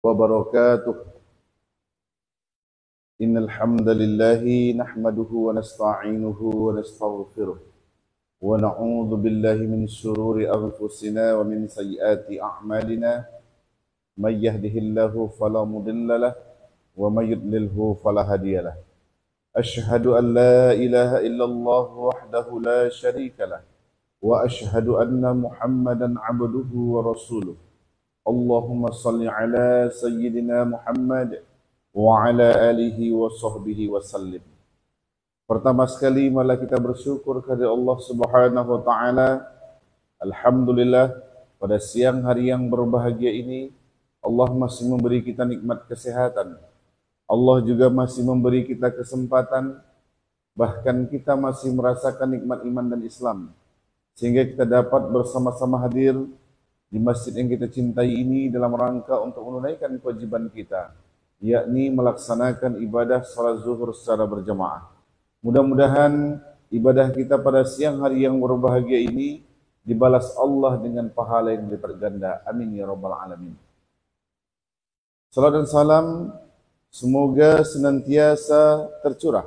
وبركاته. إن الحمد لله نحمده ونستعينه ونستغفره ونعوذ بالله من شرور أنفسنا ومن سيئات أعمالنا. من يهده الله فلا مضل له ومن يضلله فلا هادي له. أشهد أن لا إله إلا الله وحده لا شريك له وأشهد أن محمدا عبده ورسوله. اللهم صل على سيدنا Muhammad wa ala alihi wa sahbihi wa sallim. Pertama sekali malah kita bersyukur kepada Allah Subhanahu wa taala. Alhamdulillah, pada siang hari yang berbahagia ini Allah masih memberi kita nikmat kesehatan. Allah juga masih memberi kita kesempatan, bahkan kita masih merasakan nikmat iman dan Islam, sehingga kita dapat bersama-sama hadir di masjid yang kita cintai ini dalam rangka untuk menunaikan kewajiban kita, yakni melaksanakan ibadah salat zuhur secara berjamaah. Mudah-mudahan ibadah kita pada siang hari yang berbahagia ini dibalas Allah dengan pahala yang berlipat ganda. Amin ya rabbal alamin. Salat dan salam semoga senantiasa tercurah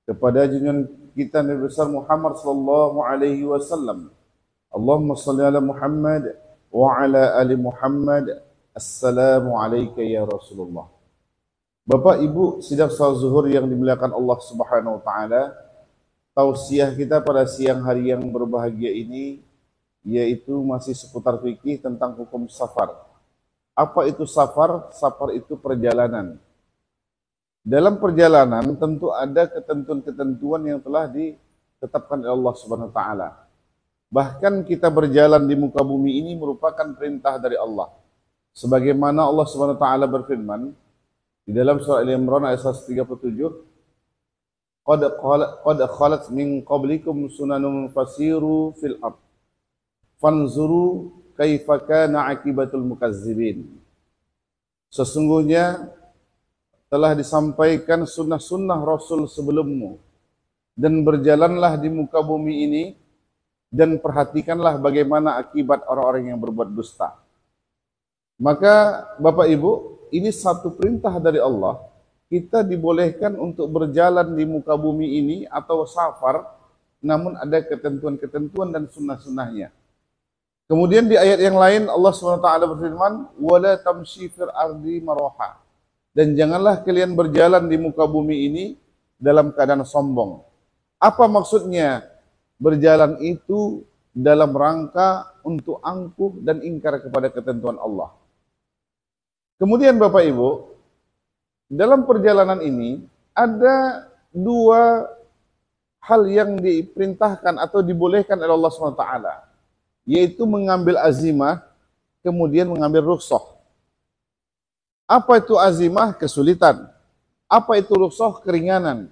kepada junjungan kita Nabi besar Muhammad sallallahu alaihi wasallam. Allahumma shalli ala Muhammad wa ala ali Muhammad. Assalamu alayka ya Rasulullah. Bapak Ibu sidang salat zuhur yang dimuliakan Allah Subhanahu wa taala, tausiah kita pada siang hari yang berbahagia ini yaitu masih seputar fikih tentang hukum safar. Apa itu safar? Safar itu perjalanan. Dalam perjalanan tentu ada ketentuan-ketentuan yang telah ditetapkan oleh Allah Subhanahu wa taala. Bahkan kita berjalan di muka bumi ini merupakan perintah dari Allah. Sebagaimana Allah Subhanahu wa taala berfirman di dalam surah Al-Imran ayat 137, Qad khalat min qablikum sunanun fasiru fil ard fanzuru kaifa kana akibatul mukazzibin. Sesungguhnya telah disampaikan sunnah-sunnah Rasul sebelummu, dan berjalanlah di muka bumi ini dan perhatikanlah bagaimana akibat orang-orang yang berbuat dusta. Maka Bapak Ibu, ini satu perintah dari Allah. Kita dibolehkan untuk berjalan di muka bumi ini atau safar, namun ada ketentuan-ketentuan dan sunnah-sunnahnya. Kemudian di ayat yang lain Allah SWT berfirman, "Wala tamshi fil ardi maraha." Dan janganlah kalian berjalan di muka bumi ini dalam keadaan sombong. Apa maksudnya? Berjalan itu dalam rangka untuk angkuh dan ingkar kepada ketentuan Allah. Kemudian Bapak Ibu, dalam perjalanan ini ada dua hal yang diperintahkan atau dibolehkan oleh Allah SWT, yaitu mengambil azimah, kemudian mengambil rukhsah. Apa itu azimah? Kesulitan. Apa itu rukhsah? Keringanan.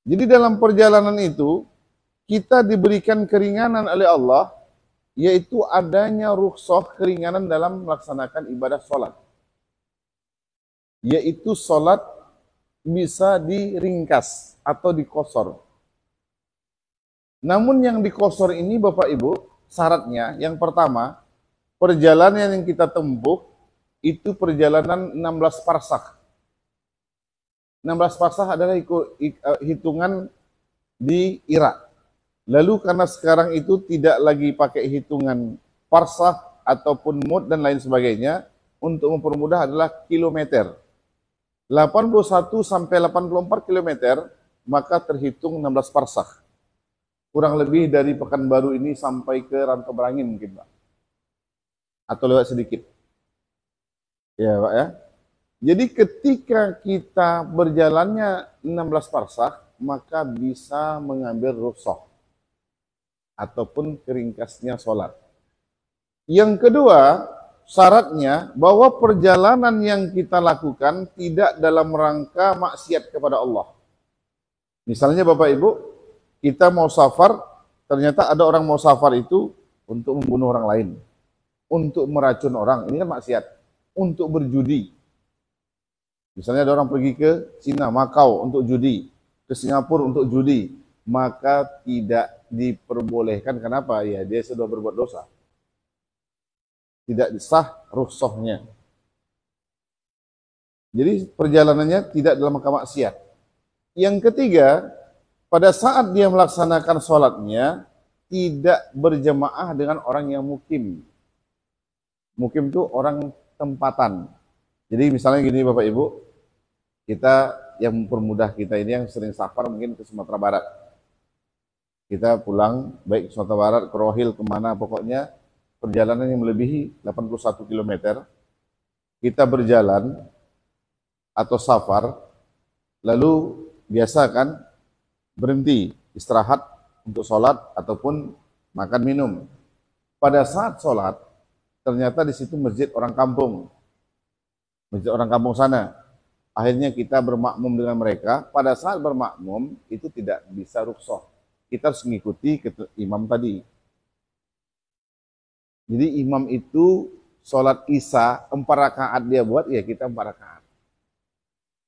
Jadi dalam perjalanan itu kita diberikan keringanan oleh Allah, yaitu adanya rukhsah, keringanan dalam melaksanakan ibadah sholat. Yaitu sholat bisa diringkas atau dikosor. Namun yang dikosor ini Bapak Ibu, syaratnya yang pertama, perjalanan yang kita tempuh itu perjalanan 16 parsakh. 16 parsakh adalah hitungan di Irak. Lalu karena sekarang itu tidak lagi pakai hitungan parsakh ataupun mud dan lain sebagainya, untuk mempermudah adalah kilometer. 81 sampai 84 kilometer, maka terhitung 16 parsakh. Kurang lebih dari Pekanbaru ini sampai ke Rantau Berangin mungkin Pak. Atau lewat sedikit. Ya Pak ya. Jadi ketika kita berjalannya 16 parsakh, maka bisa mengambil rukhsah ataupun keringkasnya sholat. Yang kedua, syaratnya bahwa perjalanan yang kita lakukan tidak dalam rangka maksiat kepada Allah. Misalnya Bapak Ibu, kita mau safar, ternyata ada orang mau safar itu untuk membunuh orang lain, untuk meracun orang, ini kan maksiat, untuk berjudi. Misalnya ada orang pergi ke Cina, Makau untuk judi, ke Singapura untuk judi, maka tidak diperbolehkan. Kenapa? Ya dia sudah berbuat dosa. Tidak sah rukhsahnya. Jadi perjalanannya tidak dalam rangka maksiat. Yang ketiga, pada saat dia melaksanakan sholatnya, tidak berjamaah dengan orang yang mukim. Mukim itu orang tempatan. Jadi misalnya gini Bapak Ibu, kita yang mempermudah kita ini yang sering safar mungkin ke Sumatera Barat. Kita pulang baik ke Sumatera Barat, ke Rohil, kemana pokoknya perjalanan yang melebihi 81 km. Kita berjalan atau safar, lalu biasa kan berhenti, istirahat untuk sholat ataupun makan minum. Pada saat sholat, ternyata di situ masjid orang kampung. Masjid orang kampung sana. Akhirnya kita bermakmum dengan mereka. Pada saat bermakmum, itu tidak bisa rukhsah. Kita harus mengikuti imam tadi. Jadi imam itu sholat isya 4 rakaat dia buat, ya kita 4 rakaat.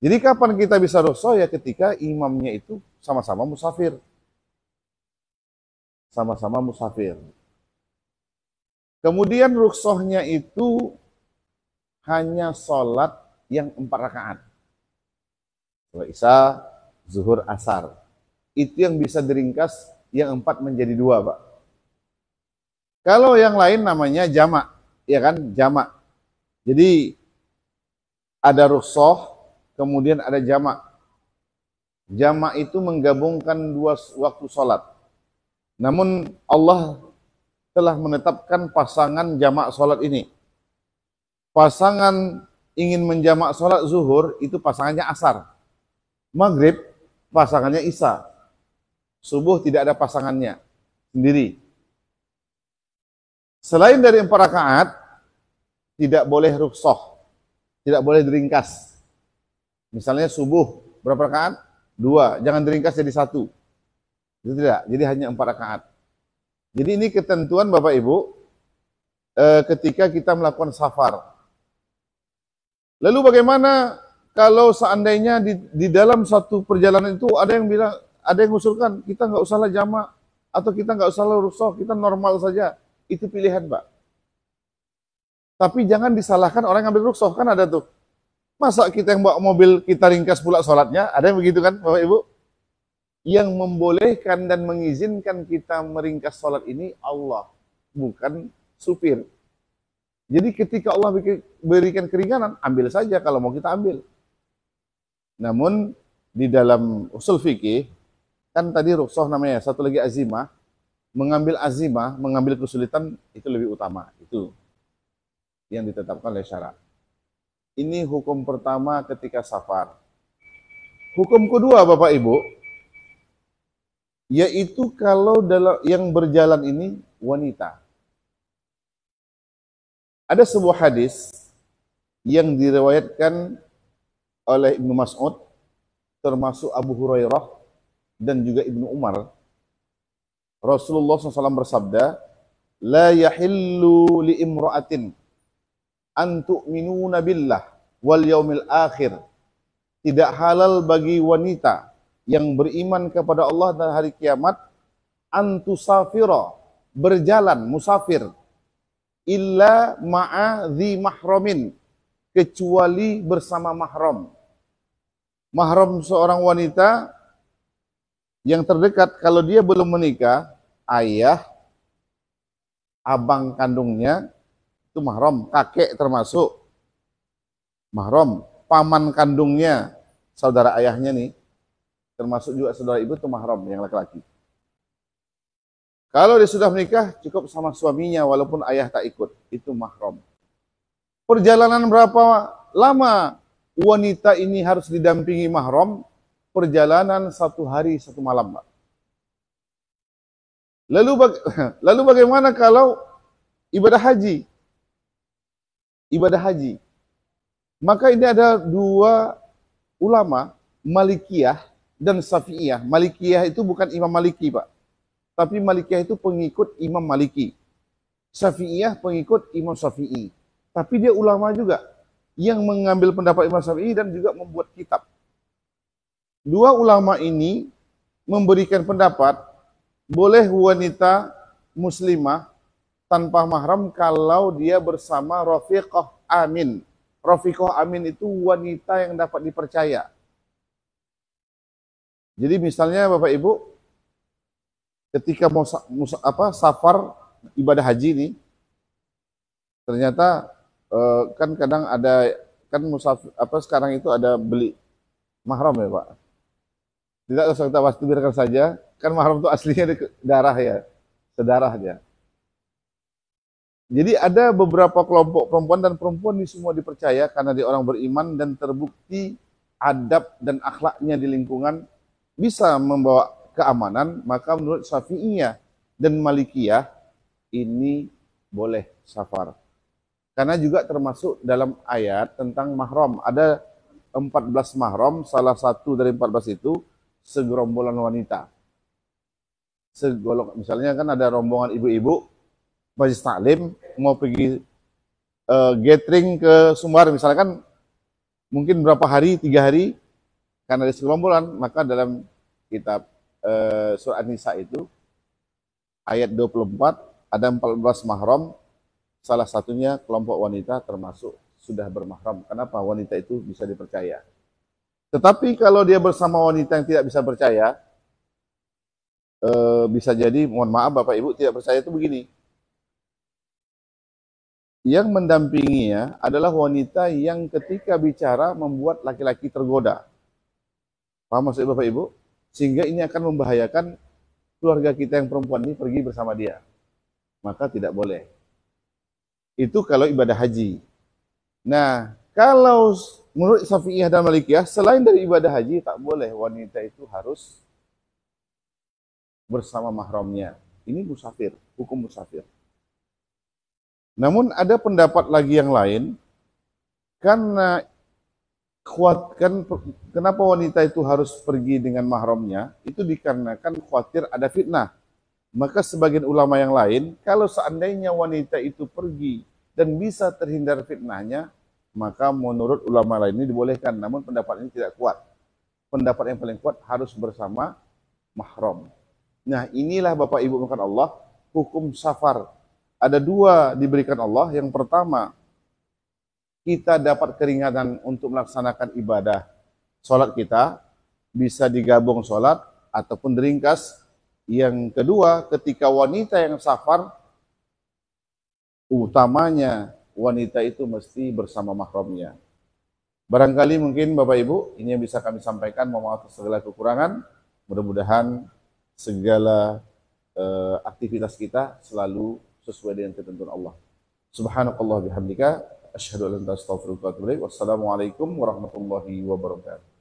Jadi kapan kita bisa rukhsah? Ya ketika imamnya itu sama-sama musafir. Sama-sama musafir. Kemudian rukhsahnya itu hanya sholat yang 4 rakaat. Sholat isya, zuhur, asar. Itu yang bisa diringkas, yang 4 menjadi 2, Pak. Kalau yang lain namanya jamak, ya kan? Jamak. Jadi ada rukhsah, kemudian ada jamak. Jamak itu menggabungkan 2 waktu sholat. Namun Allah telah menetapkan pasangan jamak sholat ini. Pasangan ingin menjamak sholat zuhur, itu pasangannya asar. Maghrib, pasangannya isya. Subuh tidak ada pasangannya, sendiri. Selain dari 4 rakaat, tidak boleh rukhsah, tidak boleh diringkas. Misalnya subuh, berapa rakaat? 2, jangan diringkas jadi 1. Itu tidak, jadi hanya 4 rakaat. Jadi ini ketentuan Bapak Ibu ketika kita melakukan safar. Lalu bagaimana kalau seandainya di dalam satu perjalanan itu ada yang bilang, ada yang mengusulkan kita nggak usahlah jamak atau kita nggak usahlah rukhsah, kita normal saja. Itu pilihan, Pak. Tapi jangan disalahkan orang yang ambil rukhsah, kan ada tuh. Masa kita yang bawa mobil kita ringkas pula sholatnya? Ada yang begitu kan Bapak Ibu? Yang membolehkan dan mengizinkan kita meringkas sholat ini Allah, bukan supir. Jadi ketika Allah berikan keringanan, ambil saja kalau mau kita ambil. Namun di dalam usul fikih, kan tadi rukhsah namanya, satu lagi azimah. Mengambil azimah, mengambil kesulitan itu lebih utama. Itu yang ditetapkan oleh syarak. Ini hukum pertama ketika safar. Hukum kedua Bapak Ibu, yaitu kalau yang berjalan ini wanita. Ada sebuah hadis yang diriwayatkan oleh Ibnu Mas'ud, termasuk Abu Hurairah dan juga Ibnu Umar. Rasulullah SAW bersabda, la yahillu li imra'atin an tu'minuna billah wal yaumil akhir. Tidak halal bagi wanita yang beriman kepada Allah dan hari kiamat, antusafira, berjalan, musafir, illa ma'a dhi mahramin, kecuali bersama mahram. Mahram seorang wanita yang terdekat, kalau dia belum menikah, ayah, abang kandungnya, itu mahram, kakek termasuk mahram, paman kandungnya, saudara ayahnya nih, termasuk juga saudara ibu itu mahram yang laki-laki. Kalau dia sudah menikah, cukup sama suaminya walaupun ayah tak ikut, itu mahram. Perjalanan berapa lama wanita ini harus didampingi mahram? Perjalanan 1 hari 1 malam, Pak. Lalu bagaimana kalau ibadah haji? Ibadah haji. Maka ini ada 2 ulama, Malikiyah dan Syafi'iyah. Malikiyah itu bukan Imam Maliki, Pak. Tapi Malikiyah itu pengikut Imam Maliki. Syafi'iyah pengikut Imam Syafi'i. Tapi dia ulama juga yang mengambil pendapat Imam Syafi'i dan juga membuat kitab. 2 ulama ini memberikan pendapat boleh wanita muslimah tanpa mahram kalau dia bersama rafiqah amin. Rafiqah amin itu wanita yang dapat dipercaya. Jadi misalnya Bapak Ibu, ketika mau safar ibadah haji ini, ternyata kan kadang ada kan musafir sekarang itu ada beli mahram ya Pak. Tidak usah kita bahas, biarkan saja. Kan mahram itu aslinya di darah ya, sedarah dia. Jadi ada beberapa kelompok perempuan dan perempuan ini semua dipercaya karena dia orang beriman dan terbukti adab dan akhlaknya di lingkungan bisa membawa keamanan, maka menurut Syafi'iyah dan Malikiyah ini boleh safar. Karena juga termasuk dalam ayat tentang mahram. Ada 14 mahram, salah satu dari 14 itu segerombolan wanita. Misalnya kan ada rombongan ibu-ibu majlis taklim mau pergi gathering ke Sumbar misalkan mungkin berapa hari, 3 hari karena ada segerombolan, maka dalam kitab surat An-Nisa itu ayat 24 ada 14 mahram, salah satunya kelompok wanita termasuk sudah bermahram. Kenapa? Wanita itu bisa dipercaya. Tetapi kalau dia bersama wanita yang tidak bisa percaya, bisa jadi, mohon maaf Bapak Ibu, tidak percaya itu begini. Yang mendampinginya adalah wanita yang ketika bicara membuat laki-laki tergoda. Paham maksud Bapak Ibu? Sehingga ini akan membahayakan keluarga kita yang perempuan ini pergi bersama dia. Maka tidak boleh. Itu kalau ibadah haji. Nah, kalau menurut Syafi'iyah dan Malikiyah, selain dari ibadah haji, tak boleh wanita itu harus bersama mahramnya. Ini musafir, hukum musafir. Namun ada pendapat lagi yang lain, karena kenapa wanita itu harus pergi dengan mahramnya, itu dikarenakan khawatir ada fitnah. Maka sebagian ulama yang lain, kalau seandainya wanita itu pergi dan bisa terhindar fitnahnya, maka menurut ulama lain ini dibolehkan. Namun pendapat ini tidak kuat. Pendapat yang paling kuat harus bersama mahram. Nah, inilah Bapak Ibu makan Allah, hukum safar. Ada 2 diberikan Allah. Yang pertama, kita dapat keringanan untuk melaksanakan ibadah. Sholat kita bisa digabung sholat ataupun diringkas. Yang kedua, ketika wanita yang safar, utamanya wanita itu mesti bersama mahramnya. Barangkali mungkin Bapak Ibu, ini yang bisa kami sampaikan. Mohon maaf atas segala kekurangan. Mudah-mudahan segala aktivitas kita selalu sesuai dengan ketentuan Allah. Subhanakallah bihamdika asyhadu an la ilaha illa anta astaghfiruka wa atubu ilaik. Wassalamualaikum warahmatullahi wabarakatuh.